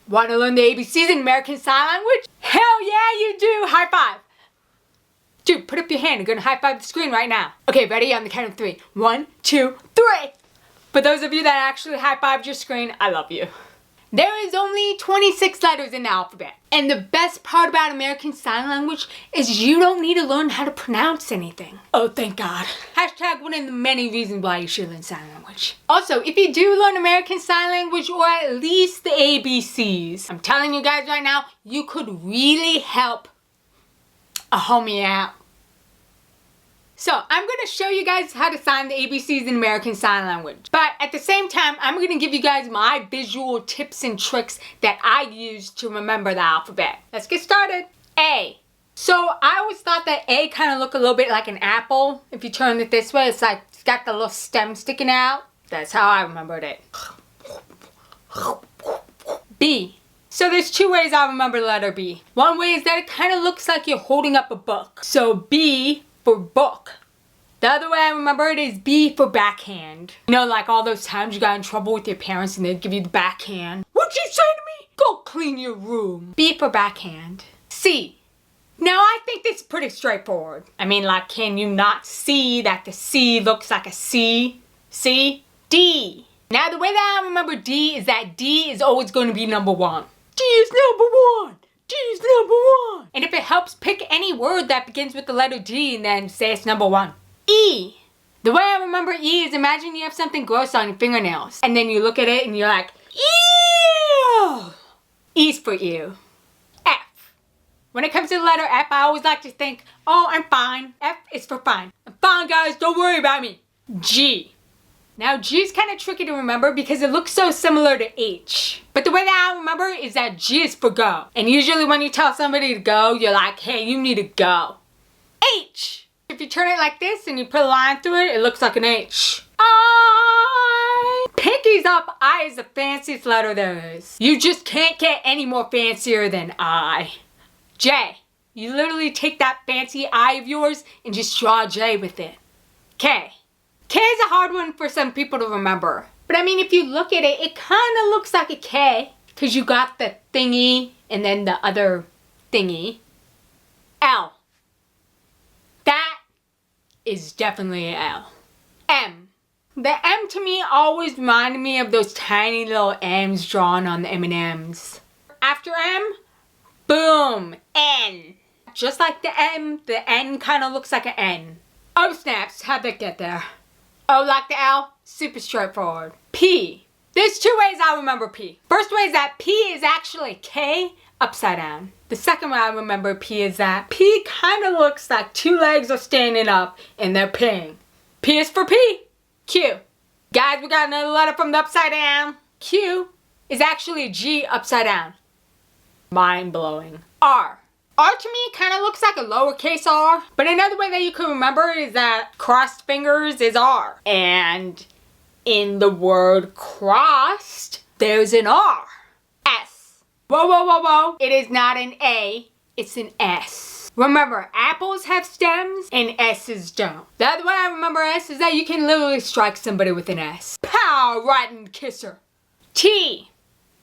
Want to learn the ABCs in American Sign Language? Hell yeah, you do! High five! Dude, put up your hand. I'm gonna high five the screen right now. Okay, ready? On the count of 3. 1, 2, 3! For those of you that actually high fived your screen, I love you. There is only 26 letters in the alphabet. And the best part about American Sign Language is you don't need to learn how to pronounce anything. Oh, thank God. Hashtag one of the many reasons why you should learn sign language. Also, if you do learn American Sign Language, or at least the ABCs, I'm telling you guys right now, you could really help a homie out. So, I'm going to show you guys how to sign the ABCs in American Sign Language. But at the same time, I'm going to give you guys my visual tips and tricks that I use to remember the alphabet. Let's get started. A. So, I always thought that A kind of looked a little bit like an apple. If you turn it this way, it's got the little stem sticking out. That's how I remembered it. B. So there's 2 ways I remember the letter B. One way is that it kind of looks like you're holding up a book. So B for book. The other way I remember it is B for backhand. You know, like all those times you got in trouble with your parents and they'd give you the backhand. What'd you say to me? Go clean your room. B for backhand. C. Now I think this is pretty straightforward. I mean, like, can you not see that the C looks like a C? C. D. Now the way that I remember D is that D is always going to be number 1. D is number 1. D is number 1. And if it helps, pick any word that begins with the letter D and then say it's number 1. E. The way I remember E is imagine you have something gross on your fingernails. And then you look at it and you're like, ew. E's for ew. F. When it comes to the letter F, I always like to think, oh, I'm fine. F is for fine. I'm fine, guys. Don't worry about me. G. Now, G is kind of tricky to remember because it looks so similar to H. But the way that I remember is that G is for go. And usually when you tell somebody to go, you're like, hey, you need to go. H. If you turn it like this and you put a line through it, it looks like an H. I. Pinkies up, I is the fanciest letter there is. You just can't get any more fancier than I. J. You literally take that fancy I of yours and just draw a J with it. K. K is a hard one for some people to remember. But I mean, if you look at it, it kind of looks like a K. Because you got the thingy and then the other thingy. L. That is definitely an L. M. The M to me always reminded me of those tiny little M's drawn on the M&M's. After M, boom, N. Just like the M, the N kind of looks like an N. Oh snaps, how'd that get there? O like the L, super straightforward. P. There's 2 ways I remember P. First way is that P is actually K upside down. The second way I remember P is that P kind of looks like 2 legs are standing up and they're peeing. P is for P. Q. Guys, we got another letter from the upside down. Q is actually G upside down. Mind blowing. R. R to me kind of looks like a lowercase r, but another way that you can remember it is that crossed fingers is R. And in the word crossed, there's an R. S. Whoa, whoa, whoa, whoa. It is not an A, it's an S. Remember, apples have stems and S's don't. The other way I remember S is that you can literally strike somebody with an S. Pow, rotten kisser. T.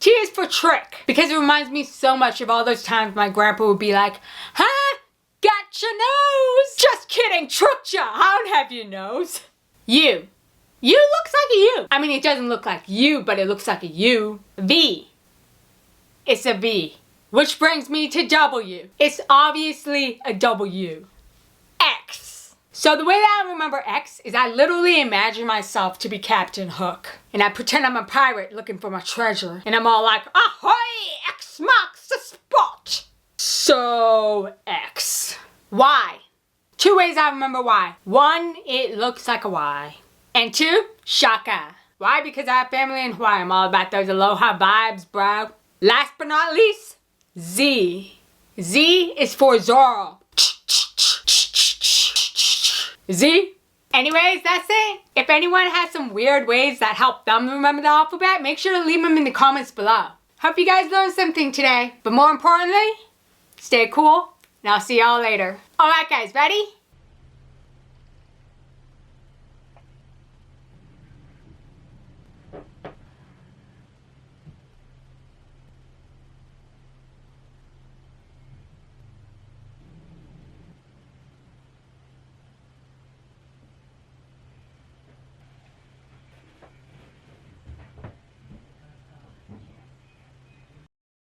T is for trick, because it reminds me so much of all those times my grandpa would be like, huh? Got your nose? Just kidding, tricked ya, I don't have your nose. U. U looks like a U. I mean, it doesn't look like U, but it looks like a U. V. It's a V. Which brings me to W. It's obviously a W. X. So the way that I remember X is I literally imagine myself to be Captain Hook. And I pretend I'm a pirate looking for my treasure. And I'm all like, ahoy, X marks the spot. So, X. Y. 2 ways I remember Y. 1, it looks like a Y. And 2, shaka. Why? Because I have family in Hawaii. I'm all about those aloha vibes, bro. Last but not least, Z. Z is for Zorro. Z. Anyways, that's it. If anyone has some weird ways that help them remember the alphabet, make sure to leave them in the comments below. Hope you guys learned something today. But more importantly, stay cool, and I'll see y'all later. Alright guys, ready?